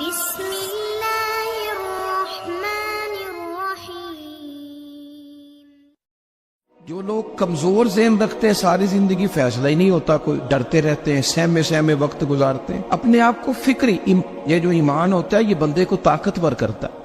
بسم اللہ الرحمن الرحیم۔ جو لوگ کمزور ذہن رکھتے ہیں ساری زندگی فیصلہ ہی نہیں ہوتا، کوئی ڈرتے رہتے ہیں، سہمے سہمے وقت گزارتے ہیں، اپنے آپ کو فکری یہ جو ایمان ہوتا ہے یہ بندے کو طاقتور کرتا ہے،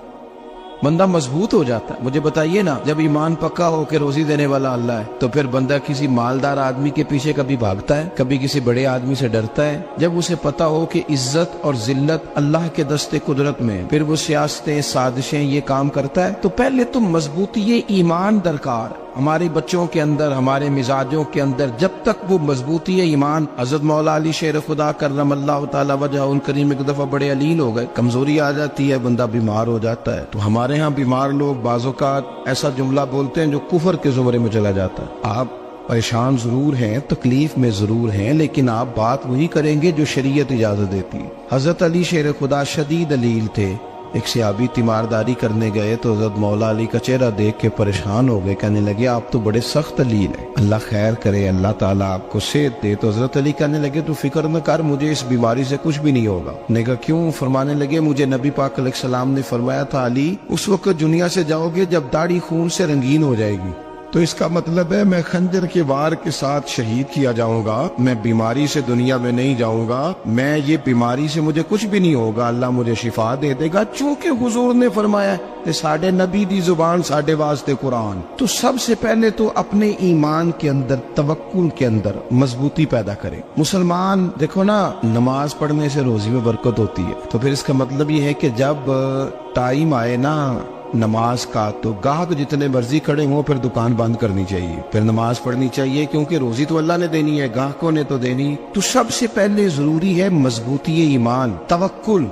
بندہ مضبوط ہو جاتا ہے۔ مجھے بتائیے نا، جب ایمان پکا ہو کہ روزی دینے والا اللہ ہے تو پھر بندہ کسی مالدار آدمی کے پیچھے کبھی بھاگتا ہے، کبھی کسی بڑے آدمی سے ڈرتا ہے؟ جب اسے پتا ہو کہ عزت اور ذلت اللہ کے دست قدرت میں، پھر وہ سیاستیں، سازشیں یہ کام کرتا ہے۔ تو پہلے تو مضبوطی ایمان درکار ہمارے بچوں کے اندر، ہمارے مزاجوں کے اندر، جب تک وہ مضبوطی ایمان۔ حضرت مولا علی شیر خدا کرم اللہ تعالی وجہ ان کریم ایک دفعہ بڑے علیل ہو گئے، کمزوری آ جاتی ہے، بندہ بیمار ہو جاتا ہے۔ تو ہمارے ہاں بیمار لوگ بعض اوقات ایسا جملہ بولتے ہیں جو کفر کے زمرے میں چلا جاتا ہے۔ آپ پریشان ضرور ہیں، تکلیف میں ضرور ہیں، لیکن آپ بات وہی کریں گے جو شریعت اجازت دیتی ہے۔ حضرت علی شیر خدا شدید علیل تھے، ایک صحابی تیمارداری کرنے گئے تو حضرت مولا علی کا چہرہ دیکھ کے پریشان ہو گئے، کہنے لگے آپ تو بڑے سخت علیل ہیں، اللہ خیر کرے، اللہ تعالیٰ آپ کو صحت دے۔ تو حضرت علی کہنے لگے تو فکر نہ کر، مجھے اس بیماری سے کچھ بھی نہیں ہوگا۔ نے کہا کیوں؟ فرمانے لگے مجھے نبی پاک علیہ السلام نے فرمایا تھا علی اس وقت دنیا سے جاؤ گے جب داڑھی خون سے رنگین ہو جائے گی، تو اس کا مطلب ہے میں خنجر کے وار کے ساتھ شہید کیا جاؤں گا، میں بیماری سے دنیا میں نہیں جاؤں گا، میں یہ بیماری سے مجھے کچھ بھی نہیں ہوگا، اللہ مجھے شفا دے دے گا، چونکہ حضور نے فرمایا کہ ساڈے نبی دی زبان ساڈے واسطے قرآن۔ تو سب سے پہلے تو اپنے ایمان کے اندر، توکل کے اندر مضبوطی پیدا کرے۔ مسلمان دیکھو نا، نماز پڑھنے سے روزی میں برکت ہوتی ہے، تو پھر اس کا مطلب یہ ہے کہ جب ٹائم آئے نا نماز کا تو گاہک جتنے مرضی کھڑے ہوں پھر دکان بند کرنی چاہیے، پھر نماز پڑھنی چاہیے، کیونکہ روزی تو اللہ نے دینی ہے، گاہکوں نے تو دینی۔ تو سب سے پہلے ضروری ہے مضبوطی ایمان، توکل،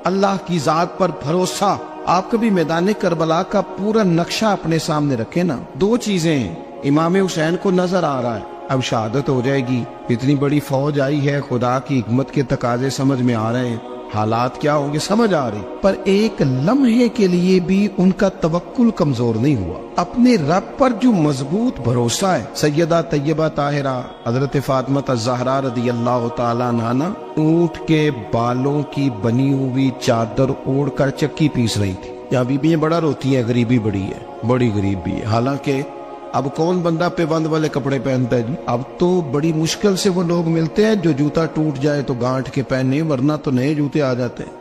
اللہ کی ذات پر بھروسہ۔ آپ کبھی میدان کربلا کا پورا نقشہ اپنے سامنے رکھیں نا، دو چیزیں ہیں، امام حسین کو نظر آ رہا ہے اب شہادت ہو جائے گی، اتنی بڑی فوج آئی ہے، خدا کی حکمت کے تقاضے سمجھ میں آ رہے ہیں، حالات کیا ہوں گے سمجھ آ رہی، پر ایک لمحے کے لیے بھی ان کا توکل کمزور نہیں ہوا۔ اپنے رب پر جو مضبوط بھروسہ ہے، سیدہ طیبہ طاہرہ حضرت فاطمہ الزہرا رضی اللہ تعالیٰ عنہا اونٹ کے بالوں کی بنی ہوئی چادر اوڑھ کر چکی پیس رہی تھی۔ یہاں بیویاں بڑا روتی ہیں، غریبی بڑی ہے، بڑی غریب بھی ہے، حالانکہ اب کون بندہ پیبند والے کپڑے پہنتا ہے جی؟ اب تو بڑی مشکل سے وہ لوگ ملتے ہیں جو جوتا ٹوٹ جائے تو گانٹھ کے پہنے، ورنہ تو نئے جوتے آ جاتے ہیں۔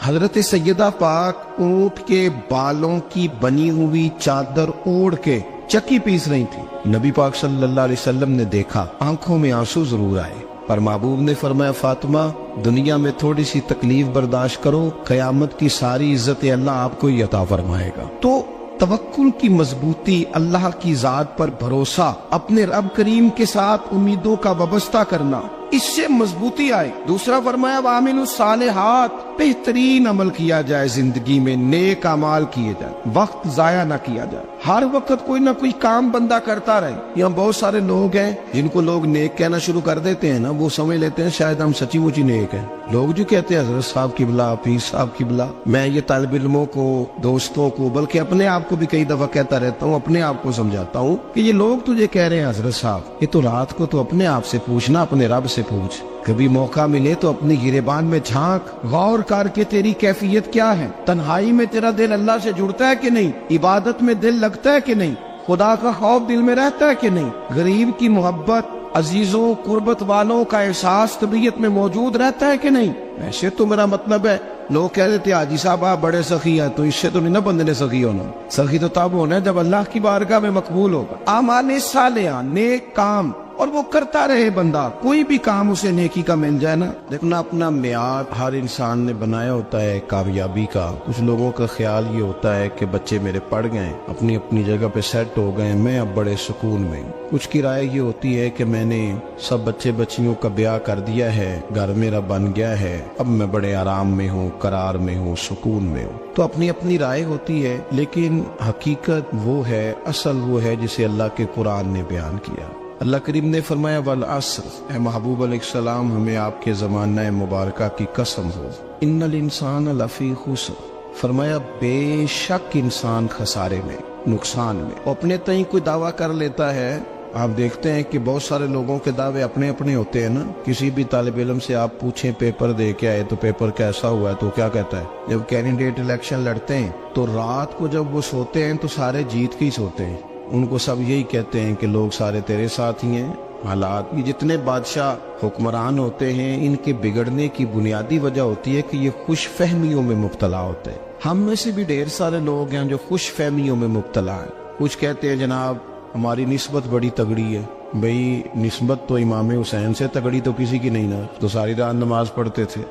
حضرت سیدہ پاک اونٹ کے بالوں کی بنی ہوئی چادر اوڑھ کے چکی پیس رہی تھی۔ نبی پاک صلی اللہ علیہ وسلم نے دیکھا، آنکھوں میں آنسو ضرور آئے، پر محبوب نے فرمایا فاطمہ دنیا میں تھوڑی سی تکلیف برداشت کرو، قیامت کی ساری عزت اللہ آپ کو ہی عطا فرمائے گا۔ تو توکل کی مضبوطی، اللہ کی ذات پر بھروسہ، اپنے رب کریم کے ساتھ امیدوں کا وابستہ کرنا، اس سے مضبوطی آئے۔ دوسرا فرمایا وَعَمِلُوا الصَّالِحَاتِ، بہترین عمل کیا جائے زندگی میں، نیک اعمال کیے جائے، وقت ضائع نہ کیا جائے، ہر وقت کوئی نہ کوئی کام بندہ کرتا رہے۔ یہاں بہت سارے لوگ ہیں جن کو لوگ نیک کہنا شروع کر دیتے ہیں نا، وہ سمجھ لیتے ہیں شاید ہم سچی مچی نیک ہیں۔ لوگ جو کہتے ہیں حضرت صاحب کی بلا، پیر صاحب کی بلا، میں یہ طالب علموں کو، دوستوں کو، بلکہ اپنے آپ کو بھی کئی دفعہ کہتا رہتا ہوں، اپنے آپ کو سمجھاتا ہوں کہ یہ لوگ تجھے کہہ رہے ہیں حضرت صاحب، یہ تو رات کو تو اپنے آپ سے پوچھنا، اپنے رب سے پوچھ، کبھی موقع ملے تو اپنی گریبان میں جھانک، غور کر کے تیری کیفیت کیا ہے، تنہائی میں تیرا دل اللہ سے جڑتا ہے کہ نہیں، عبادت میں دل لگتا ہے کہ نہیں، خدا کا خوف دل میں رہتا ہے کہ نہیں، غریب کی محبت، عزیزوں قربت والوں کا احساس طبیعت میں موجود رہتا ہے کہ نہیں۔ ویسے تو میرا مطلب ہے، لوگ کہہ دیتے حاجی صاحب آپ بڑے سخی ہیں، تو اس سے تو نہیں نا بندے نے سخی ہونا، سخی تو تب ہونا ہے جب اللہ کی بارگاہ میں مقبول ہوگا۔ اعمال صالحہ، نیک کام، اور وہ کرتا رہے بندہ، کوئی بھی کام اسے نیکی کا مل جائے نا۔ دیکھنا اپنا معیار ہر انسان نے بنایا ہوتا ہے کامیابی کا۔ کچھ لوگوں کا خیال یہ ہوتا ہے کہ بچے میرے پڑھ گئے، اپنی اپنی جگہ پہ سیٹ ہو گئے، میں اب بڑے سکون میں ہوں۔ کچھ کی رائے یہ ہوتی ہے کہ میں نے سب بچے بچیوں کا بیاہ کر دیا ہے، گھر میرا بن گیا ہے، اب میں بڑے آرام میں ہوں، قرار میں ہوں، سکون میں ہوں۔ تو اپنی اپنی رائے ہوتی ہے، لیکن حقیقت وہ ہے، اصل وہ ہے جسے اللہ کے قرآن نے بیان کیا۔ اللہ کریم نے فرمایا والعصر، اے محبوب علیہ السلام ہمیں آپ کے زمانہ مبارکہ کی قسم ہو، ان الانسان لفی خسر، فرمایا بے شک انسان خسارے میں، نقصان میں۔ اپنے تئیں کوئی دعویٰ کر لیتا ہے آپ دیکھتے ہیں کہ بہت سارے لوگوں کے دعوے اپنے اپنے ہوتے ہیں نا. کسی بھی طالب علم سے آپ پوچھیں پیپر دے کے آئے تو پیپر کیسا ہوا ہے تو کیا کہتا ہے؟ جب کینڈیڈیٹ الیکشن لڑتے ہیں تو رات کو جب وہ سوتے ہیں تو سارے جیت کے ہی سوتے ہیں. ان کو سب یہی کہتے ہیں کہ لوگ سارے تیرے ساتھ ہی ہیں. حالات یہ جتنے بادشاہ حکمران ہوتے ہیں ان کے بگڑنے کی بنیادی وجہ ہوتی ہے کہ یہ خوش فہمیوں میں مبتلا ہوتے ہیں. ہم میں سے بھی ڈھیر سارے لوگ ہیں جو خوش فہمیوں میں مبتلا ہیں. کچھ کہتے ہیں جناب ہماری نسبت بڑی تگڑی ہے. بھئی نسبت تو امام حسین سے تگڑی تو کسی کی نہیں نا. تو ساری رات نماز پڑھتے تھے,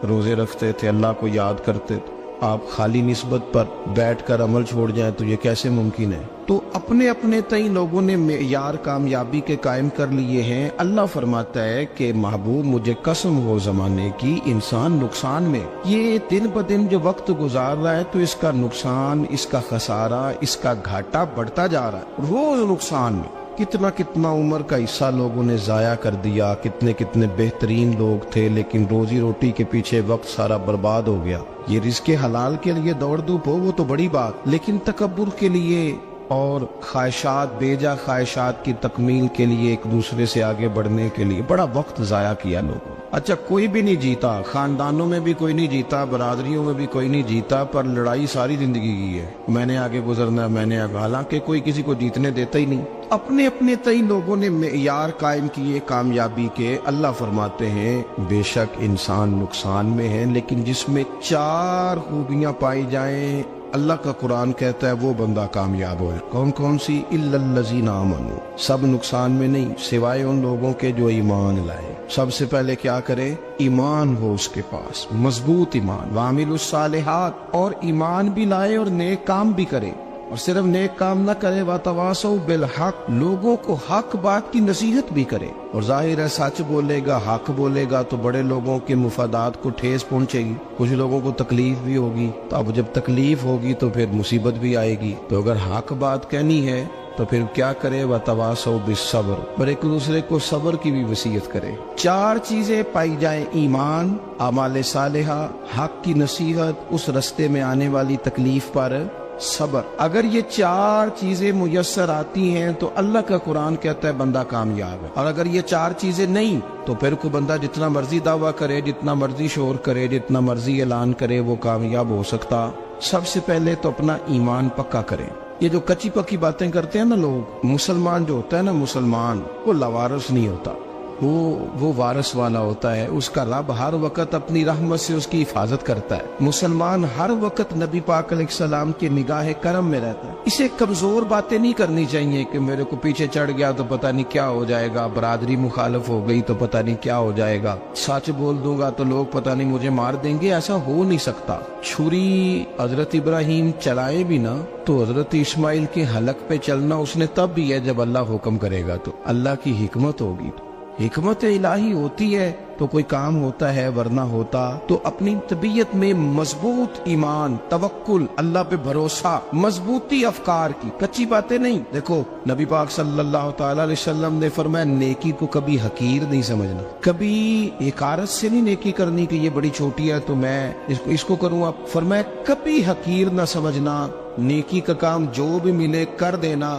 روزے رکھتے تھے, اللہ کو یاد کرتے تھے. آپ خالی نسبت پر بیٹھ کر عمل چھوڑ جائیں تو یہ کیسے ممکن ہے؟ تو اپنے اپنے تئیں لوگوں نے معیار کامیابی کے قائم کر لیے ہیں. اللہ فرماتا ہے کہ محبوب مجھے قسم ہو زمانے کی انسان نقصان میں. یہ دن بدن جو وقت گزار رہا ہے تو اس کا نقصان, اس کا خسارہ, اس کا گھاٹا بڑھتا جا رہا ہے روز نقصان میں. کتنا کتنا عمر کا حصہ لوگوں نے ضائع کر دیا. کتنے کتنے بہترین لوگ تھے لیکن روزی روٹی کے پیچھے وقت سارا برباد ہو گیا. یہ رزق حلال کے لیے دوڑ دھوپ ہو وہ تو بڑی بات, لیکن تکبر کے لیے اور خواہشات, بیجا خواہشات کی تکمیل کے لیے, ایک دوسرے سے آگے بڑھنے کے لیے بڑا وقت ضائع کیا لوگوں. اچھا کوئی بھی نہیں جیتا, خاندانوں میں بھی کوئی نہیں جیتا, برادریوں میں بھی کوئی نہیں جیتا, پر لڑائی ساری زندگی کی ہے. میں نے آگے گزرنا, میں نے آگے, حالانکہ کوئی کسی کو جیتنے دیتا ہی نہیں. اپنے اپنے تئیں لوگوں نے معیار قائم کیے کامیابی کے. اللہ فرماتے ہیں بے شک انسان نقصان میں ہے, لیکن جس میں 4 خوبیاں پائی جائیں اللہ کا قرآن کہتا ہے وہ بندہ کامیاب ہوئے. کون کون سی؟ الا الذین آمنوا. سب نقصان میں نہیں سوائے ان لوگوں کے جو ایمان لائے. سب سے پہلے کیا کرے؟ ایمان ہو اس کے پاس, مضبوط ایمان. وعملوا الصالحات, اور ایمان بھی لائے اور نیک کام بھی کرے. اور صرف نیک کام نہ کرے, وَتَوَاصَوْا بِالْحَقِّ, لوگوں کو حق بات کی نصیحت بھی کرے. اور ظاہر ہے سچ بولے گا, حق بولے گا تو بڑے لوگوں کے مفادات کو ٹھیس پہنچے گی, کچھ لوگوں کو تکلیف بھی ہوگی. تو اب جب تکلیف ہوگی تو پھر مصیبت بھی آئے گی. تو اگر حق بات کہنی ہے تو پھر کیا کرے؟ وَتَوَاصَوْا بِالصَّبْرِ, اور ایک دوسرے کو صبر کی بھی وصیت کرے. 4 چیزیں پائی جائیں, ایمان, اعمال صالحہ, حق کی نصیحت, اس رستے میں آنے والی تکلیف پر صبر. اگر یہ 4 چیزیں میسر آتی ہیں تو اللہ کا قرآن کہتا ہے بندہ کامیاب ہے. اور اگر یہ 4 چیزیں نہیں تو پھر کوئی بندہ جتنا مرضی دعویٰ کرے, جتنا مرضی شور کرے, جتنا مرضی اعلان کرے, وہ کامیاب ہو سکتا. سب سے پہلے تو اپنا ایمان پکا کریں. یہ جو کچی پکی باتیں کرتے ہیں نا لوگ, مسلمان جو ہوتا ہے نا, مسلمان وہ لاوارث نہیں ہوتا, وہ وارث والا ہوتا ہے. اس کا رب ہر وقت اپنی رحمت سے اس کی حفاظت کرتا ہے. مسلمان ہر وقت نبی پاک علیہ السلام کے نگاہ کرم میں رہتا ہے. اسے کمزور باتیں نہیں کرنی چاہیے کہ میرے کو پیچھے چڑھ گیا تو پتہ نہیں کیا ہو جائے گا, برادری مخالف ہو گئی تو پتہ نہیں کیا ہو جائے گا, سچ بول دوں گا تو لوگ پتہ نہیں مجھے مار دیں گے. ایسا ہو نہیں سکتا. چھری حضرت ابراہیم چلائے بھی نا تو حضرت اسماعیل کے حلق پہ چلنا اس نے تب بھی ہے جب اللہ حکم کرے گا. تو اللہ کی حکمت ہوگی, حکمت الہی ہوتی ہے تو کوئی کام ہوتا ہے, ورنہ ہوتا. تو اپنی طبیعت میں مضبوط ایمان, توکل, اللہ پہ بھروسہ, مضبوطی افکار کی, کچی باتیں نہیں. دیکھو نبی پاک صلی اللہ تعالی علیہ وسلم نے فرمایا نیکی کو کبھی حقیر نہیں سمجھنا, کبھی حقارت سے نہیں نیکی کرنی کہ یہ بڑی چھوٹی ہے تو میں اس کو کروں. اب فرمایا کبھی حقیر نہ سمجھنا, نیکی کا کام جو بھی ملے کر دینا.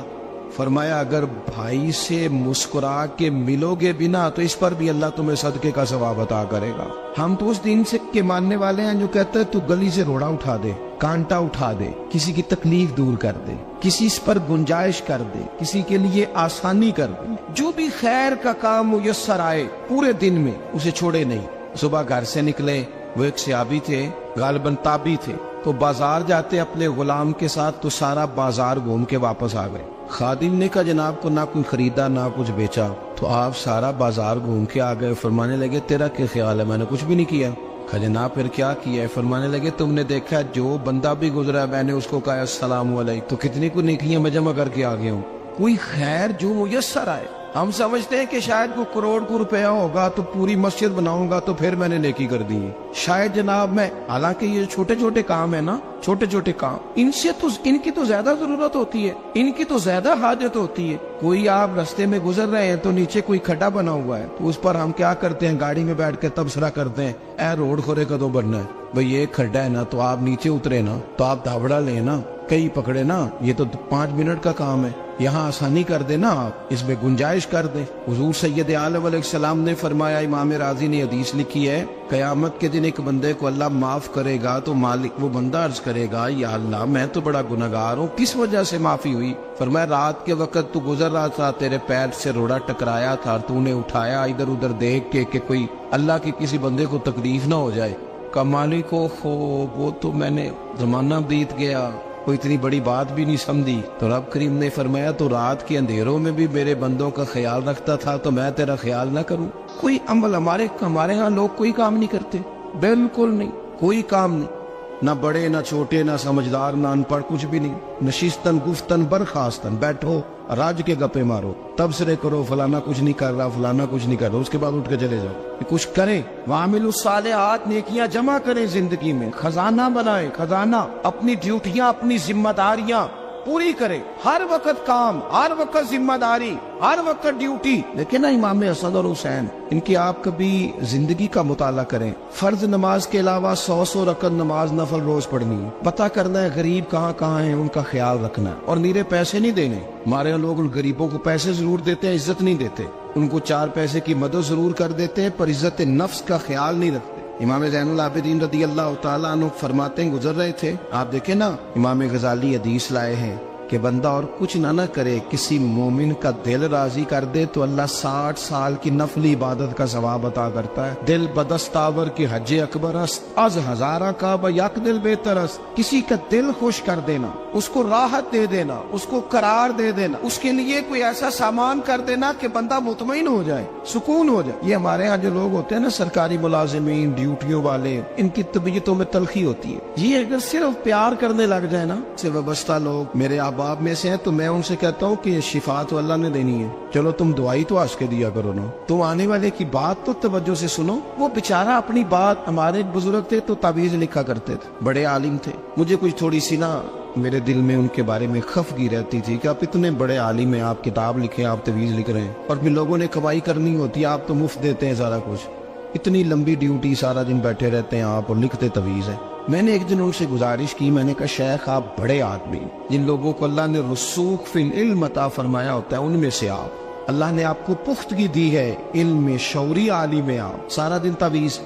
فرمایا اگر بھائی سے مسکرا کے ملو گے بنا تو اس پر بھی اللہ تمہیں صدقے کا ثواب عطا کرے گا. ہم تو اس دین سے کے ماننے والے ہیں جو کہتے ہیں تو گلی سے روڑا اٹھا دے, کانٹا اٹھا دے, کسی کی تکلیف دور کر دے, کسی اس پر گنجائش کر دے, کسی کے لیے آسانی کر دے. جو بھی خیر کا کام میسر آئے پورے دن میں اسے چھوڑے نہیں. صبح گھر سے نکلے, وہ ایک صحابی تھے, غالباً تابعی تھے, تو بازار جاتے اپنے غلام کے ساتھ تو سارا بازار گھوم کے واپس آ گئے. خادم نے کہا جناب کو نہ کوئی خریدا نہ کچھ بیچا. تو آپ سارا بازار گھوم کے آ گئے. فرمانے لگے تیرا کیا خیال ہے؟ میں نے کچھ بھی نہیں کیا. کہا جناب پھر کیا کیا ہے؟ فرمانے لگے تم نے دیکھا جو بندہ بھی گزرا میں نے اس کو کہا السلام علیکم, تو کتنی کو نیکیاں میں جمع کر کے آ گیا ہوں. کوئی خیر جو میسر آئے. ہم سمجھتے ہیں کہ شاید کو کروڑ کو روپیہ ہوگا تو پوری مسجد بناؤں گا تو پھر میں نے نیکی کر دی ہے. شاید جناب میں, حالانکہ یہ چھوٹے چھوٹے کام ہے نا, چھوٹے چھوٹے کام, ان سے تو ان کی تو زیادہ ضرورت ہوتی ہے, ان کی تو زیادہ حاجت ہوتی ہے. کوئی آپ رستے میں گزر رہے ہیں تو نیچے کوئی کھڈا بنا ہوا ہے تو اس پر ہم کیا کرتے ہیں, گاڑی میں بیٹھ کے تبصرہ کرتے ہیں اے روڈ کھورے کدوں بننا ہے. بھئی یہ کھڈا ہے نا تو آپ نیچے اترے نا, تو آپ دھاوڑا لیں نا, کئی پکڑے نا، یہ تو 5 منٹ کا کام ہے، یہاں آسانی کر دے نا آپ، اس میں گنجائش کر دیں۔ حضور سید عالم علیہ السلام نے فرمایا، امام راضی نے حدیث لکھی ہے، قیامت کے دن ایک بندے کو اللہ معاف کرے گا تو مالک وہ بندہ عرض کرے گا، یا اللہ میں تو بڑا گنہگار ہوں، کس وجہ سے معافی ہوئی؟ فرمایا رات کے وقت تو گزر رہا تھا، تیرے پیر سے روڑا ٹکرایا تھا، تو نے اٹھایا ادھر ادھر دیکھ کے کہ کوئی اللہ کے کسی بندے کو تکلیف نہ ہو جائے، کہ مالک وہ تو میں نے زمانہ بیت گیا، کوئی اتنی بڑی بات بھی نہیں سمجھی۔ تو رب کریم نے فرمایا تو رات کے اندھیروں میں بھی میرے بندوں کا خیال رکھتا تھا، تو میں تیرا خیال نہ کروں؟ کوئی عمل ہمارے ہاں لوگ کوئی کام نہیں کرتے، بالکل نہیں، کوئی کام نہیں، نہ بڑے نہ چھوٹے نہ سمجھدار نہ ان پڑھ، کچھ بھی نہیں، نشستن گفتن برخاستن، بیٹھو راج کے گپے مارو، تبصرے کرو، فلانا کچھ نہیں کر رہا، فلانا کچھ نہیں کر رہا، اس کے بعد اٹھ کے چلے جاؤ کہ کچھ کریں۔ وعاملوا الصالحات، نیکیاں جمع کریں زندگی میں، خزانہ بنائیں، خزانہ، اپنی ڈیوٹیاں اپنی ذمہ داریاں پوری کریں، ہر وقت کام، ہر وقت ذمہ داری، ہر وقت ڈیوٹی۔ لیکن نا امام حسن اور حسین، ان کی آپ کبھی زندگی کا مطالعہ کریں، فرض نماز کے علاوہ 100 رکعت نماز نفل روز پڑھنی ہے، پتہ کرنا ہے غریب کہاں کہاں ہیں، ان کا خیال رکھنا ہے، اور نیرے پیسے نہیں دینے۔ ہمارے لوگ غریبوں کو پیسے ضرور دیتے ہیں، عزت نہیں دیتے، ان کو 4 پیسے کی مدد ضرور کر دیتے ہیں، پر عزت نفس کا خیال نہیں رکھتے۔ امام زین العابدین رضی اللہ تعالیٰ عنہ فرماتے ہیں، گزر رہے تھے، آپ دیکھیں نا، امام غزالی حدیث لائے ہیں کہ بندہ اور کچھ نہ کرے، کسی مومن کا دل راضی کر دے تو اللہ 60 سال کی نفلی عبادت کا ثواب عطا کرتا ہے۔ دل بدستاور کی حج اکبر است، از ہزارہ کعبہ یک دل بہتر است۔ کسی کا دل خوش کر دینا، اس کو راحت دے دینا، اس کو قرار دے دینا، اس کے لیے کوئی ایسا سامان کر دینا کہ بندہ مطمئن ہو جائے، سکون ہو جائے۔ یہ ہمارے ہاں جو لوگ ہوتے ہیں نا، سرکاری ملازمین، ڈیوٹیوں والے، ان کی طبیعتوں میں تلخی ہوتی ہے۔ یہ اگر صرف پیار کرنے لگ جائے نا، سے وابستہ لوگ میرے احباب میں سے ہیں، تو میں ان سے کہتا ہوں کہ یہ شفا تو اللہ نے دینی ہے، چلو تم دعائی تو آج کے دیا کرو نا، تم آنے والے کی بات تو توجہ سے سنو۔ وہ بیچارہ اپنی بات، ہمارے بزرگ تھے تو تعویذ لکھا کرتے تھے، بڑے عالم تھے، مجھے کچھ تھوڑی سی نا میرے دل میں ان کے بارے میں خفگی رہتی تھی کہ آپ اتنے بڑے عالم ہیں، آپ کتاب لکھیں، آپ تعویذ لکھ رہے ہیں، اور پھر لوگوں نے کمائی کرنی ہوتی ہے، آپ تو مفت دیتے ہیں سارا کچھ، اتنی لمبی ڈیوٹی، سارا دن بیٹھے رہتے ہیں آپ اور لکھتے تعویذ ہیں۔ میں نے ایک دن ان سے گزارش کی، میں نے کہا شیخ آپ بڑے آدمی، جن لوگوں کو اللہ نے رسوخ فی العلم عطا فرمایا ہوتا ہے، ان میں سے آپ، اللہ نے آپ کو پختگی دی ہے، علم شعوری عالم ہے آپ، سارا دن تعویذ۔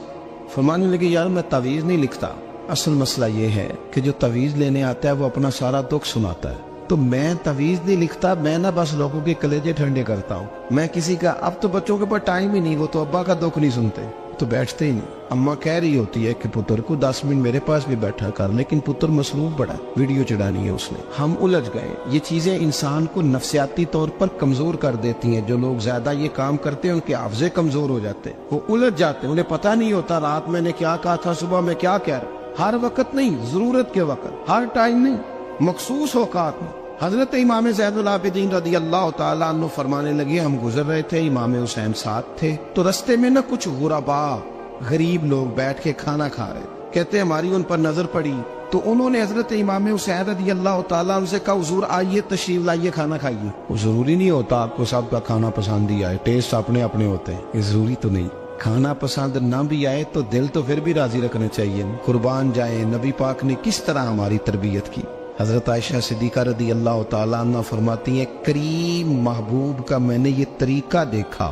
فرمانے لگے یار میں تعویذ نہیں لکھتا، اصل مسئلہ یہ ہے کہ جو تعویذ لینے آتا ہے وہ اپنا سارا دکھ سناتا ہے، تو میں تعویذ نہیں لکھتا، میں نہ بس لوگوں کے کلیجے ٹھنڈے کرتا ہوں، میں کسی کا، اب تو بچوں کے پاس ٹائم ہی نہیں، وہ تو ابا کا دکھ نہیں سنتے، تو بیٹھتے ہی نہیں۔ اماں کہہ رہی ہوتی ہے کہ پتر کو 10 منٹ میرے پاس بھی بیٹھا کر، لیکن پتر مصروف بڑا، ویڈیو چڑھانی ہے اس نے۔ ہم الجھ گئے۔ یہ چیزیں انسان کو نفسیاتی طور پر کمزور کر دیتی ہیں، جو لوگ زیادہ یہ کام کرتے ہیں ان کے حافظے کمزور ہو جاتے ہیں، وہ الجھ جاتے ہیں، انہیں پتہ نہیں ہوتا رات میں نے کیا کہا تھا، صبح میں کیا کہہ رہا۔ ہر وقت نہیں، ضرورت کے وقت، ہر ٹائم نہیں، مخصوص اوقات میں۔ حضرت امام زین العابدین رضی اللہ تعالیٰ عنہ فرمانے لگے، ہم گزر رہے تھے، امام حسین ساتھ تھے، تو رستے میں نہ کچھ غربا، غریب لوگ بیٹھ کے کھانا کھا رہے، کہتے ہماری ان پر نظر پڑی، تو انہوں نے حضرت امام حسین رضی اللہ تعالیٰ عنہ سے کہا حضور آئیے تشریف لائیے، کھانا کھائیے۔ وہ ضروری نہیں ہوتا آپ کو سب کا کھانا پسند ہی آئے، ٹیسٹ اپنے اپنے ہوتے ہیں، یہ ضروری تو نہیں۔ کھانا پسند نہ بھی آئے تو دل تو پھر بھی راضی رکھنے چاہیے۔ قربان جائیں، نبی پاک نے کس طرح ہماری تربیت کی۔ حضرت عائشہ صدیقہ رضی اللہ تعالیٰ عنہ فرماتی ہیں، کریم محبوب کا میں نے یہ طریقہ دیکھا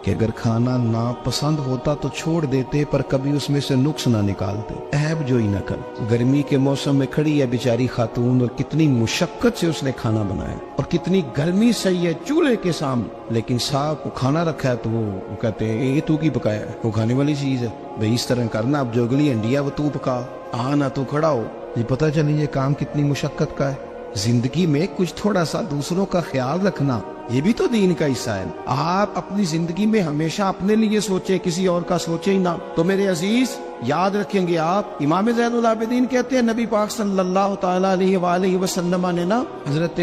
کہ اگر کھانا ناپسند ہوتا تو چھوڑ دیتے، پر کبھی اس میں سے نقص نہ نکالتے، عیب جوئی نہ کر۔ گرمی کے موسم میں کھڑی ہے بیچاری خاتون، اور کتنی مشقت سے اس نے کھانا بنایا، اور کتنی گرمی صحیح ہے چولہے کے سامنے، لیکن صاحب کو کھانا رکھا ہے تو وہ کہتے ہیں یہ تو کی پکایا ہے، وہ کھانے والی چیز ہے بھائی، اس طرح کرنا، اب جو اگلی ہنڈی ہے وہ تو پکا، نہ تو کھڑا ہو۔ یہ پتہ چلی یہ کام کتنی مشقت کا ہے۔ زندگی میں کچھ تھوڑا سا دوسروں کا خیال رکھنا، یہ بھی تو دین کا حصہ ہے۔ آپ اپنی زندگی میں ہمیشہ اپنے لیے سوچیں، کسی اور کا سوچیں ہی نہ۔ تو میرے عزیز یاد رکھیں گے آپ، امام زین العابدین کہتے ہیں نبی پاک صلی اللہ تعالیٰ علیہ وآلہ وسلم نے نا حضرت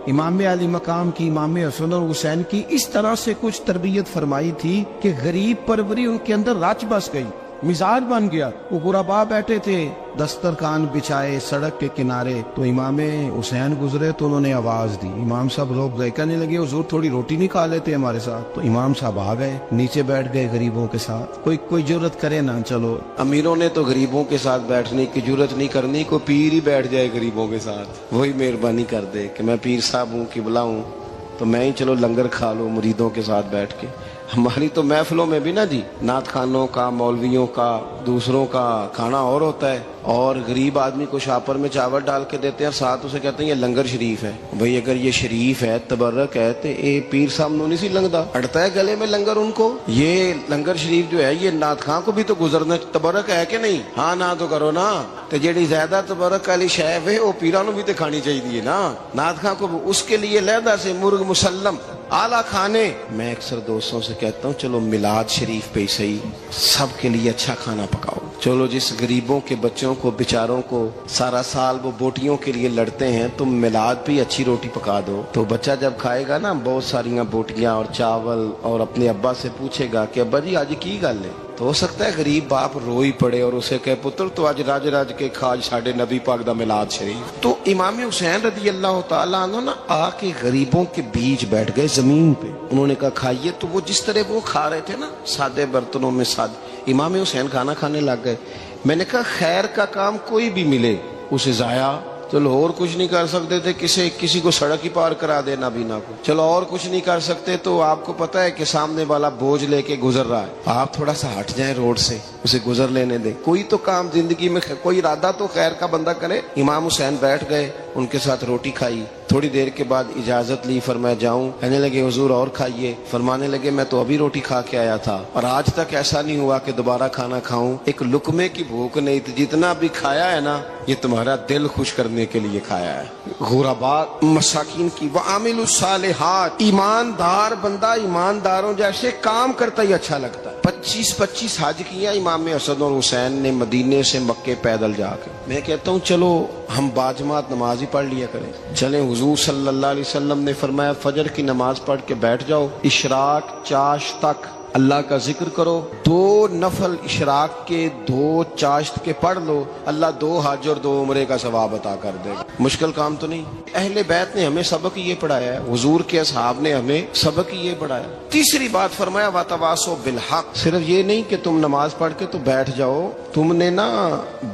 امام علی مقام کی، امام حسن اور حسین کی اس طرح سے کچھ تربیت فرمائی تھی کہ غریب پروری ان کے اندر رچ بس گئی۔ مزاج بن گیا. وہ غربا بیٹھے تھے دسترخوان بچھائے سڑک کے کنارے, تو امام حسین گزرے تو انہوں نے آواز دی. امام صاحب روک گئے, کہنے لگے حضور تھوڑی روٹی نہیں کھا لیتے ہمارے ساتھ. تو امام صاحب آ گئے, نیچے بیٹھ گئے غریبوں کے ساتھ. کوئی جرت کرے نا, چلو امیروں نے تو غریبوں کے ساتھ بیٹھنے کی جرت نہیں کرنی, کوئی پیر ہی بیٹھ جائے غریبوں کے ساتھ, وہی مہربانی کر دے کہ میں پیر صاحب ہوں قبلہ ہوں تو میں ہی چلو لنگر کھا لوں مریدوں کے ساتھ بیٹھ کے. ہماری تو محفلوں میں بھی نا جی نعت خانوں کا, مولویوں کا, دوسروں کا کھانا اور ہوتا ہے, اور غریب آدمی کو شاپر میں چاول ڈال کے دیتے ہیں, ساتھ اسے کہتے ہیں یہ لنگر شریف ہے. بھئی اگر یہ شریف ہے, تبرک ہے, تو اے پیر صاحب نو نہیں سی لنگدا, اڑتا ہے گلے میں لنگر ان کو. یہ لنگر شریف جو ہے یہ نعت خان کو بھی تو گزرنا, تبرک ہے کہ نہیں؟ ہاں نہ تو کرو نا, تو جیڑی زیادہ تبرک والی شے ہے وہ پیراں نو بھی تو کھانی چاہیے نا. نعت خان کو اس کے لیے لہدا سے مرغ مسلم اعلیٰ کھانے. میں اکثر دوستوں سے کہتا ہوں چلو میلاد شریف پہ صحیح سب کے لیے اچھا کھانا پکاؤ. چلو جس غریبوں کے بچوں کو بیچاروں کو سارا سال وہ بوٹیوں کے لیے لڑتے ہیں, تم میلاد پہ اچھی روٹی پکا دو, تو بچہ جب کھائے گا نا بہت ساریاں بوٹیاں اور چاول, اور اپنے ابا سے پوچھے گا کہ ابا جی آج کی گل ہے, تو ہو سکتا ہے غریب باپ روئی پڑے اور اسے کہے پتر تو آج راج راج کے کھاج ساڈے نبی پاک دا میلاد شریف. تو امام حسین رضی اللہ تعالیٰ عنہ نا آ کے غریبوں کے بیچ بیٹھ گئے زمین پہ. انہوں نے کہا کھائیے, تو وہ جس طرح وہ کھا رہے تھے نا سادے برتنوں میں امام حسین کھانا کھانے لگ گئے. میں نے کہا خیر کا کام کوئی بھی ملے اسے ضائع, چلو اور کچھ نہیں کر سکتے تھے, کسی کو سڑک ہی پار کرا دے نابینا کو, چلو اور کچھ نہیں کر سکتے, تو آپ کو پتا ہے کہ سامنے والا بوجھ لے کے گزر رہا ہے, آپ تھوڑا سا ہٹ جائیں روڈ سے, اسے گزر لینے دیں. کوئی تو کام زندگی میں کوئی ارادہ تو خیر کا بندہ کرے. امام حسین بیٹھ گئے, ان کے ساتھ روٹی کھائی, تھوڑی دیر کے بعد اجازت لی, فرمایا جاؤں؟ کہنے لگے حضور اور کھائیے. فرمانے لگے میں تو ابھی روٹی کھا کے آیا تھا اور آج تک ایسا نہیں ہوا کہ دوبارہ کھانا کھاؤں, ایک لقمے کی بھوک نہیں تھی, جتنا بھی کھایا ہے نا یہ تمہارا دل خوش کرنے کے لیے کھایا ہے. غرباء مساکین کی وعامل الصالحات, ایماندار بندہ ایمانداروں جیسے کام کرتا ہی اچھا لگتا ہے. 25 حج کیا امام حسن اور حسین نے مدینے سے مکے پیدل جا کے. میں کہتا ہوں چلو ہم باجماعت نماز ہی پڑھ لیا کریں. چلیں, حضور صلی اللہ علیہ وسلم نے فرمایا فجر کی نماز پڑھ کے بیٹھ جاؤ, اشراق چاشت تک اللہ کا ذکر کرو, 2 نفل اشراق کے 2 چاشت کے پڑھ لو, اللہ 2 حج اور 2 عمرے کا ثواب عطا کر دے گا. مشکل کام تو نہیں. اہل بیت نے ہمیں سبق یہ پڑھایا ہے, حضور کے اصحاب نے ہمیں سبق یہ پڑھایا. تیسری بات فرمایا وتواصوا بالحق, صرف یہ نہیں کہ تم نماز پڑھ کے تو بیٹھ جاؤ, تم نے نا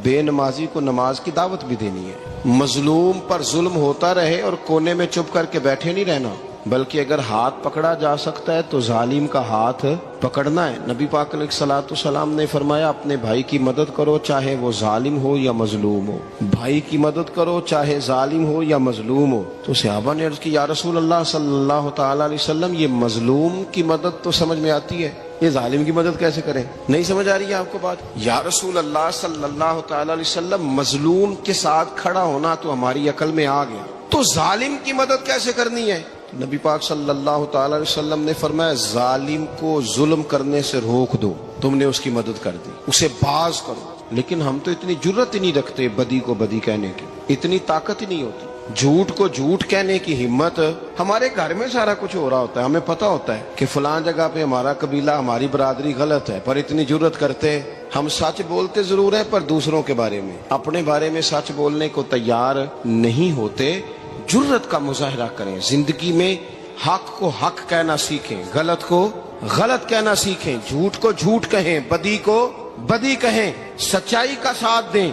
بے نمازی کو نماز کی دعوت بھی دینی ہے. مظلوم پر ظلم ہوتا رہے اور کونے میں چپ کر کے بیٹھے نہیں رہنا, بلکہ اگر ہاتھ پکڑا جا سکتا ہے تو ظالم کا ہاتھ پکڑنا ہے. نبی پاک علیہ الصلوۃ والسلام نے فرمایا اپنے بھائی کی مدد کرو چاہے وہ ظالم ہو یا مظلوم ہو, بھائی کی مدد کرو چاہے ظالم ہو یا مظلوم ہو. تو صحابہ نے عرض کی یا رسول اللہ صلی اللہ تعالی علیہ وسلم یہ مظلوم کی مدد تو سمجھ میں آتی ہے, یہ ظالم کی مدد کیسے کریں؟ نہیں سمجھ آ رہی ہے آپ کو بات؟ یا رسول اللہ صلی اللہ تعالی علیہ وسلم مظلوم کے ساتھ کھڑا ہونا تو ہماری عقل میں آ گیا, تو ظالم کی مدد کیسے کرنی ہے؟ نبی پاک صلی اللہ تعالی علیہ وسلم نے فرمایا ظالم کو ظلم کرنے سے روک دو, تم نے اس کی مدد کر دی, اسے باز کرو. لیکن ہم تو اتنی جرت ہی نہیں رکھتے بدی کو بدی کہنے کی, اتنی طاقت ہی نہیں ہوتی. جھوٹ کو جھوٹ کہنے کی ہمت, ہمارے گھر میں سارا کچھ ہو رہا ہوتا ہے, ہمیں پتا ہوتا ہے کہ فلاں جگہ پہ ہمارا قبیلہ ہماری برادری غلط ہے, پر اتنی جرت کرتے. ہم سچ بولتے ضرور ہیں پر دوسروں کے بارے میں, اپنے بارے میں سچ بولنے کو تیار نہیں ہوتے. جرت کا مظاہرہ کریں, زندگی میں حق کو حق کہنا سیکھیں, غلط کو غلط کہنا سیکھیں, جھوٹ کو جھوٹ کہیں, بدی کو بدی کہیں, سچائی کا ساتھ دیں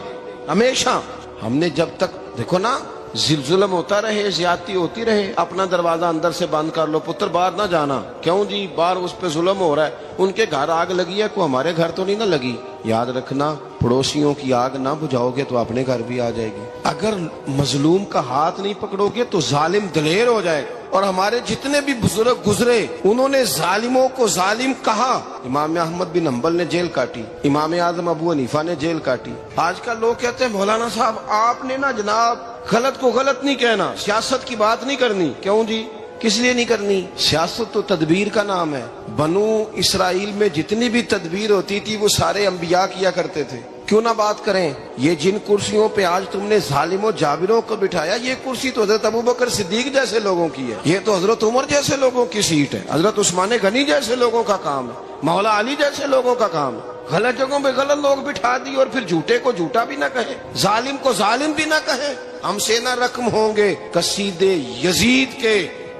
ہمیشہ. ہم نے جب تک دیکھو نا ظلم ہوتا رہے, زیادتی ہوتی رہے, اپنا دروازہ اندر سے بند کر لو, پتر باہر نہ جانا. کیوں جی؟ باہر اس پہ ظلم ہو رہا ہے, ان کے گھر آگ لگی ہے, کوئی ہمارے گھر تو نہیں نہ لگی. یاد رکھنا پڑوسیوں کی آگ نہ بجھاؤ گے تو اپنے گھر بھی آ جائے گی. اگر مظلوم کا ہاتھ نہیں پکڑو گے تو ظالم دلیر ہو جائے گا. اور ہمارے جتنے بھی بزرگ گزرے انہوں نے ظالموں کو ظالم کہا. امام احمد بن حنبل نے جیل کاٹی, امام اعظم ابو حنیفہ نے جیل کاٹی. آج کل لوگ کہتے ہیں مولانا صاحب آپ نے نا جناب غلط کو غلط نہیں کہنا, سیاست کی بات نہیں کرنی. کیوں جی؟ کس لیے نہیں کرنی؟ سیاست تو تدبیر کا نام ہے. بنو اسرائیل میں جتنی بھی تدبیر ہوتی تھی وہ سارے انبیاء کیا کرتے تھے. کیوں نہ بات کریں؟ یہ جن کرسیوں پہ آج تم نے ظالموں جابروں کو بٹھایا, یہ کرسی تو حضرت ابوبکر صدیق جیسے لوگوں کی ہے, یہ تو حضرت عمر جیسے لوگوں کی سیٹ ہے, حضرت عثمان غنی جیسے لوگوں کا کام ہے. مولا علی جیسے لوگوں کا کام ہے غلط جگہوں پہ غلط لوگ بٹھا دی اور پھر جھوٹے کو جھوٹا بھی نہ کہے، ظالم کو ظالم بھی نہ کہے۔ ہم سے نہ رقم ہوں گے قصیدے یزید کے،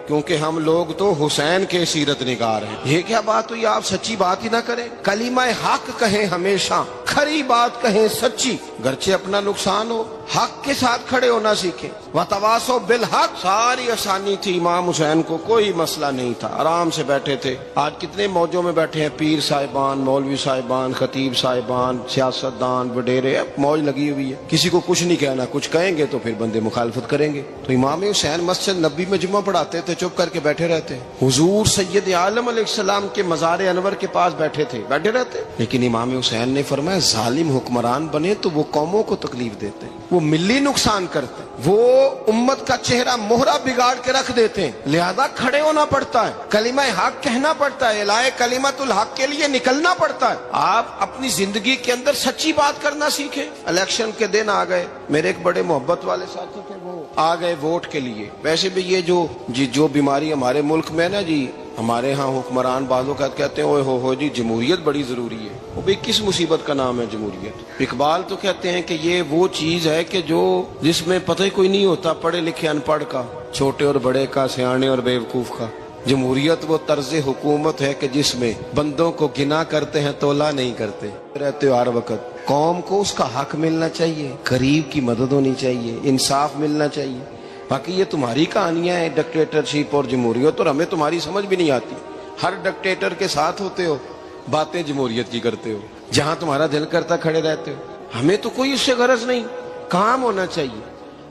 کیونکہ ہم لوگ تو حسین کے سیرت نگار ہیں۔ یہ کیا بات ہوئی، آپ سچی بات ہی نہ کریں، کلمہ حق کہیں، ہمیشہ کھری بات کہیں، سچی، گرچہ اپنا نقصان ہو، حق کے ساتھ کھڑے ہونا سیکھیں۔ وتواصوا بالحق، ساری آسانی تھی، امام حسین کو کوئی مسئلہ نہیں تھا، آرام سے بیٹھے تھے۔ آج کتنے موجوں میں بیٹھے ہیں، پیر صاحبان، مولوی صاحبان، خطیب صاحبان، سیاستدان، وڈیرے، موج لگی ہوئی ہے، کسی کو کچھ نہیں کہنا، کچھ کہیں گے تو پھر بندے مخالفت کریں گے۔ تو امام حسین مسجد نبی میں جمعہ پڑھاتے تھے، چپ کر کے بیٹھے رہتے، حضور سید عالم علیہ السلام کے مزار انور کے پاس بیٹھے تھے، بیٹھے رہتے۔ لیکن امام حسین نے فرمایا ظالم حکمران بنے تو وہ قوموں کو تکلیف دیتے ہیں، وہ ملی نقصان کرتے ہیں، وہ امت کا چہرہ مہرہ بگاڑ کے رکھ دیتے ہیں، لہذا کھڑے ہونا پڑتا ہے، کلمہ حق کہنا پڑتا ہے، الہ کلمت الحق کے لیے نکلنا پڑتا ہے۔ آپ اپنی زندگی کے اندر سچی بات کرنا سیکھیں۔ الیکشن کے دن آ گئے، میرے ایک بڑے محبت والے ساتھی تھے، وہ آ گئے ووٹ کے لیے۔ ویسے بھی یہ جو بیماری ہمارے ملک میں نا جی، ہمارے ہاں حکمران بعضوں کا کہتے ہیں اوے ہو جی جمہوریت بڑی ضروری ہے۔ وہ بھی کس مصیبت کا نام ہے جمہوریت؟ اقبال تو کہتے ہیں کہ یہ وہ چیز ہے کہ جس میں پتہ ہی کوئی نہیں ہوتا، پڑھے لکھے ان پڑھ کا، چھوٹے اور بڑے کا، سیانے اور بیوقوف کا۔ جمہوریت وہ طرز حکومت ہے کہ جس میں بندوں کو گنا کرتے ہیں، تولا نہیں کرتے رہتے ہو ہر وقت۔ قوم کو اس کا حق ملنا چاہیے، غریب کی مدد ہونی چاہیے، انصاف ملنا چاہیے۔ باقی یہ تمہاری کہانیاں ہیں ڈکٹیٹرشپ اور جمہوریت، اور ہمیں تمہاری سمجھ بھی نہیں آتی۔ ہر ڈکٹیٹر کے ساتھ ہوتے ہو، باتیں جمہوریت کی کرتے ہو، جہاں تمہارا دل کرتا کھڑے رہتے ہو۔ ہمیں تو کوئی اس سے غرض نہیں، کام ہونا چاہیے،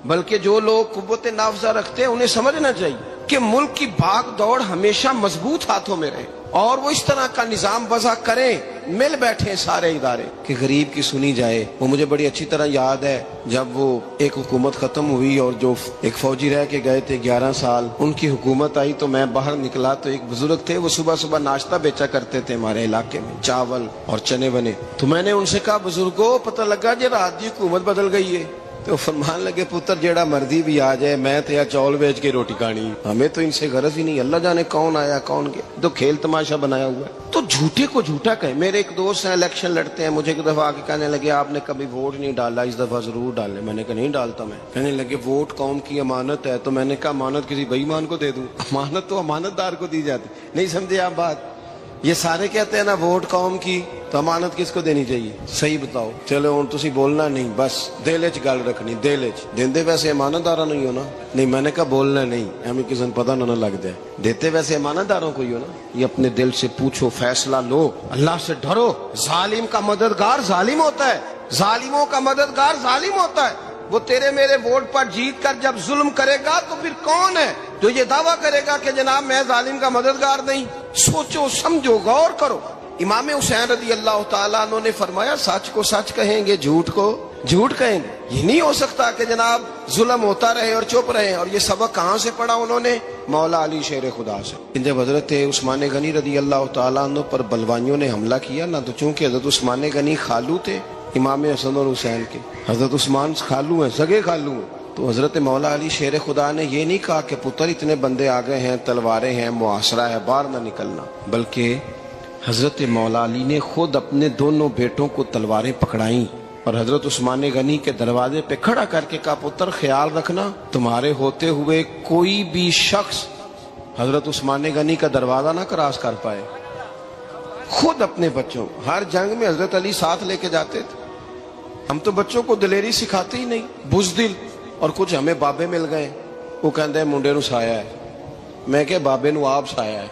بلکہ جو لوگ قوت نافذہ رکھتے ہیں انہیں سمجھنا چاہیے کہ ملک کی بھاگ دوڑ ہمیشہ مضبوط ہاتھوں میں رہے، اور وہ اس طرح کا نظام وضع کریں، مل بیٹھے سارے ادارے کہ غریب کی سنی جائے۔ وہ مجھے بڑی اچھی طرح یاد ہے جب وہ ایک حکومت ختم ہوئی اور جو ایک فوجی رہ کے گئے تھے 11 سال، ان کی حکومت آئی تو میں باہر نکلا تو ایک بزرگ تھے، وہ صبح صبح ناشتہ بیچا کرتے تھے ہمارے علاقے میں، چاول اور چنے بنے۔ تو میں نے ان سے کہا بزرگوں پتہ لگا جی رات دی حکومت بدل گئی ہے۔ تو فرمان لگے پتر جیڑا مرضی بھی آ جائے، میں تو یا چاول بیچ کے روٹی کھانی، ہمیں تو ان سے غرض ہی نہیں، اللہ جانے کون آیا کون گیا، تو کھیل تماشا بنایا ہوا ہے۔ تو جھوٹے کو جھوٹا کہیں۔ میرے ایک دوست ہیں الیکشن لڑتے ہیں، مجھے ایک دفعہ آ کے کہنے لگے آپ نے کبھی ووٹ نہیں ڈالا، اس دفعہ ضرور ڈالیں۔ میں نے کہا نہیں ڈالتا میں۔ کہنے لگے ووٹ قوم کی امانت ہے، تو میں نے کہا امانت کسی بے ایمان کو دے دوں؟ امانت تو امانت دار کو دی جاتی۔ نہیں سمجھے آپ بات؟ یہ سارے کہتے ہیں نا ووٹ قوم کی، تو امانت کس کو دینی چاہیے؟ صحیح بتاؤ۔ چلو ہوں تسی بولنا نہیں، بس دل وچ گل رکھنی، دل وچ دیندے ویسے امانت داروں نہیں ہونا۔ نہیں میں نے کہا بولنا نہیں، ہمیں کسی کو پتہ نہ لگ جائے، دیتے ویسے امانت داروں کو ہی ہو نا۔ یہ اپنے دل سے پوچھو، فیصلہ لو، اللہ سے ڈرو۔ ظالم کا مددگار ظالم ہوتا ہے، ظالموں کا مددگار ظالم ہوتا ہے۔ وہ تیرے میرے ووٹ پر جیت کر جب ظلم کرے گا تو پھر کون ہے جو یہ دعویٰ کرے گا کہ جناب میں ظالم کا مددگار نہیں؟ سوچو سمجھو، غور کرو۔ امام حسین رضی اللہ تعالیٰ عنہ نے فرمایا سچ کو سچ کہیں گے، جھوٹ کو جھوٹ کہیں گے۔ یہ نہیں ہو سکتا کہ جناب ظلم ہوتا رہے اور چپ رہے۔ اور یہ سبق کہاں سے پڑھا انہوں نے؟ مولا علی شیر خدا سے۔ جب حضرت عثمان غنی رضی اللہ تعالیٰ عنہ پر بلوائیوں نے حملہ کیا نا، تو چونکہ حضرت عثمان غنی خالو تھے امام حسن اور حسین کے، حضرت عثمان خالو ہیں، سگے خالو ہیں، تو حضرت مولا علی شیر خدا نے یہ نہیں کہا کہ پتر اتنے بندے آ گئے ہیں، تلواریں ہیں، محاصرہ ہے، باہر نہ نکلنا، بلکہ حضرت مولا علی نے خود اپنے دونوں بیٹوں کو تلواریں پکڑائیں اور حضرت عثمان غنی کے دروازے پہ کھڑا کر کے کہا پتر خیال رکھنا تمہارے ہوتے ہوئے کوئی بھی شخص حضرت عثمان غنی کا دروازہ نہ کراس کر پائے۔ خود اپنے بچوں، ہر جنگ میں حضرت علی ساتھ لے کے جاتے تھے۔ ہم تو بچوں کو دلیری سکھاتے ہی نہیں، بزدل۔ اور کچھ ہمیں بابے مل گئے، وہ کہتے ہیں منڈے نو سایا ہے، میں کہ بابے نو آپ سایا ہے،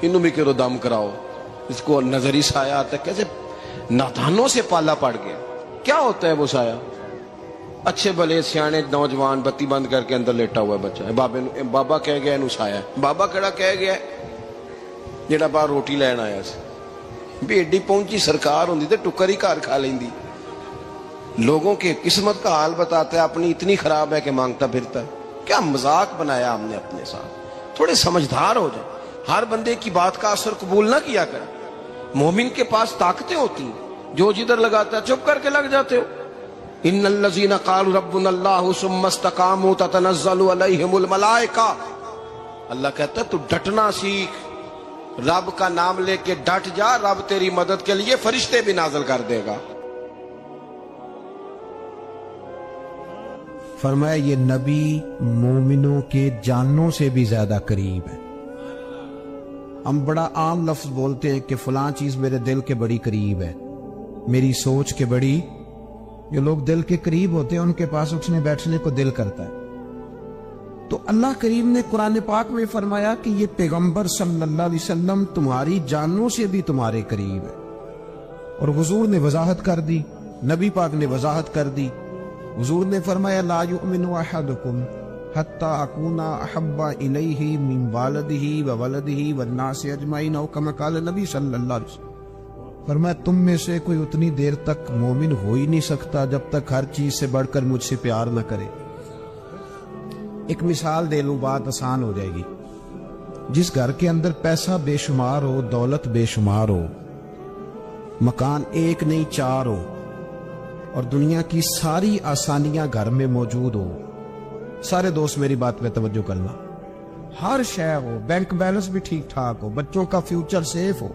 انہوں بھی کرو دم کراؤ، اس کو نظری سایہ آتا ہے۔ کیسے نادانوں سے پالا پڑ گیا۔ کیا ہوتا ہے وہ سایہ؟ اچھے بھلے سیانے نوجوان بتی بند کر کے اندر لیٹا ہوا ہے بچہ ہے، بابا کہہ گیا انہوں سایا ہے۔ بابا کہڑا کہہ گیا جڑا باہر روٹی لین آیا سی، بھی ایڈی پہنچی سرکار ہوندی تے ٹکر ہی گھر کھا لیندی۔ لوگوں کے قسمت کا حال بتاتا ہے، اپنی اتنی خراب ہے کہ مانگتا پھرتا ہے۔ کیا مذاق بنایا ہم نے اپنے ساتھ۔ تھوڑے سمجھدار ہو جائیں، ہر بندے کی بات کا اثر قبول نہ کیا کریں۔ مومن کے پاس طاقتیں ہوتی ہیں، جو جدھر لگاتا ہے چپ کر کے لگ جاتے ہو۔ ان الذین قالوا ربنا اللہ ثم استقاموا تتنزل علیہم الملائکہ، اللہ کہتا ہے تو ڈٹنا سیکھ، رب کا نام لے کے ڈٹ جا، رب تیری مدد کے لیے فرشتے بھی نازل کر دے گا۔ فرمایا یہ نبی مومنوں کے جانوں سے بھی زیادہ قریب ہے۔ ہم بڑا عام لفظ بولتے ہیں کہ فلاں چیز میرے دل کے بڑی قریب ہے، میری سوچ کے بڑی۔ جو لوگ دل کے قریب ہوتے ہیں ان کے پاس اٹھنے بیٹھنے کو دل کرتا ہے۔ تو اللہ کریم نے قرآن پاک میں فرمایا کہ یہ پیغمبر صلی اللہ علیہ وسلم تمہاری جانوں سے بھی تمہارے قریب ہے، اور حضور نے وضاحت کر دی، نبی پاک نے وضاحت کر دی۔ حضور نے فرمایا لا یؤمن احدکم حتی اکون احب الیہ من والدہ وولدہ والناس اجمعین، او کما قال نبی صلی اللہ علیہ وسلم۔ فرمایا تم میں سے کوئی اتنی دیر تک مومن ہو ہی نہیں سکتا جب تک ہر چیز سے بڑھ کر مجھ سے پیار نہ کرے۔ ایک مثال دے لوں، بات آسان ہو جائے گی۔ جس گھر کے اندر پیسہ بے شمار ہو، دولت بے شمار ہو، مکان ایک نہیں چار ہو، اور دنیا کی ساری آسانیاں گھر میں موجود ہو، سارے دوست میری بات پہ توجہ کرنا، ہر شے ہو، بینک بیلنس بھی ٹھیک ٹھاک ہو، بچوں کا فیوچر سیف ہو،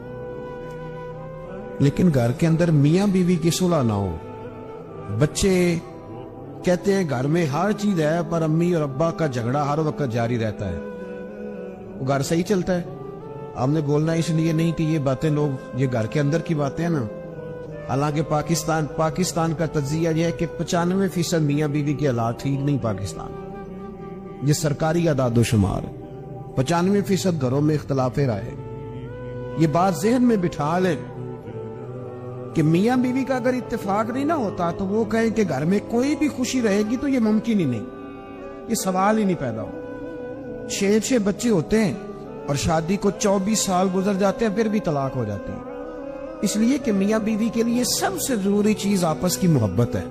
لیکن گھر کے اندر میاں بیوی کی صلح نہ ہو، بچے کہتے ہیں گھر میں ہر چیز ہے پر امی اور ابا کا جھگڑا ہر وقت جاری رہتا ہے، وہ گھر صحیح چلتا ہے؟ آپ نے بولنا اس لیے نہیں کہ یہ باتیں لوگ، یہ گھر کے اندر کی باتیں ہیں نا۔ حالانکہ پاکستان کا تجزیہ یہ ہے کہ 95% میاں بیوی کے حالات ٹھیک نہیں پاکستان، یہ سرکاری اعداد و شمار ہے۔ 95% گھروں میں اختلاف رائے۔ یہ بات ذہن میں بٹھا لیں کہ میاں بیوی کا اگر اتفاق نہیں نہ ہوتا تو وہ کہیں کہ گھر میں کوئی بھی خوشی رہے گی تو یہ ممکن ہی نہیں، یہ سوال ہی نہیں پیدا ہو۔ 6 بچے ہوتے ہیں اور شادی کو 24 سال گزر جاتے ہیں، پھر بھی طلاق ہو جاتی ہے، اس لیے کہ میاں بیوی کے لیے سب سے ضروری چیز آپس کی محبت ہے۔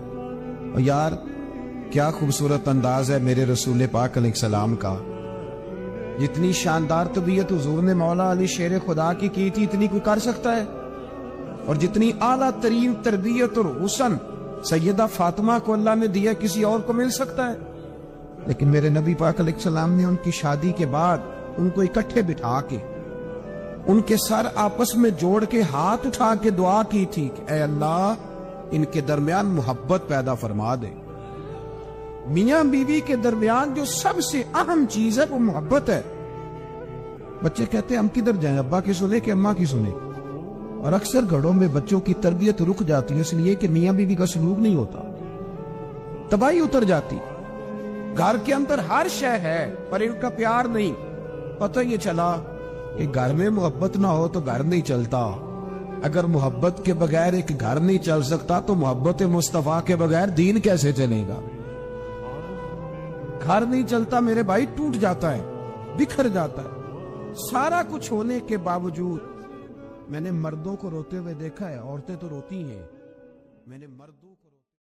اور یار کیا خوبصورت انداز ہے میرے رسول پاک علیہ السلام کا، جتنی شاندار طبیعت حضور نے مولا علی شیر خدا کی تھی اتنی کوئی کر سکتا ہے؟ اور جتنی اعلیٰ ترین تربیت اور حسن سیدہ فاطمہ کو اللہ نے دیا کسی اور کو مل سکتا ہے؟ لیکن میرے نبی پاک علیہ السلام نے ان کی شادی کے بعد ان کو اکٹھے بٹھا کے ان کے سر آپس میں جوڑ کے ہاتھ اٹھا کے دعا کی تھی کہ اے اللہ ان کے درمیان محبت پیدا فرما دے۔ میاں بیوی کے درمیان جو سب سے اہم چیز ہے وہ محبت ہے۔ بچے کہتے ہیں ہم کدھر جائیں، ابا کی سنے کہ اماں کی سنے؟ اور اکثر گھروں میں بچوں کی تربیت رک جاتی ہے اس لیے کہ میاں بیوی کا سلوک نہیں ہوتا، تباہی اتر جاتی۔ گھر کے اندر ہر شے ہے پر ان کا پیار نہیں۔ پتہ یہ چلا کہ گھر میں محبت نہ ہو تو گھر نہیں چلتا۔ اگر محبت کے بغیر ایک گھر نہیں چل سکتا تو محبت مصطفیٰ کے بغیر دین کیسے چلے گا؟ گھر نہیں چلتا میرے بھائی، ٹوٹ جاتا ہے، بکھر جاتا ہے۔ سارا کچھ ہونے کے باوجود میں نے مردوں کو روتے ہوئے دیکھا ہے، عورتیں تو روتی ہیں، میں نے مردوں کو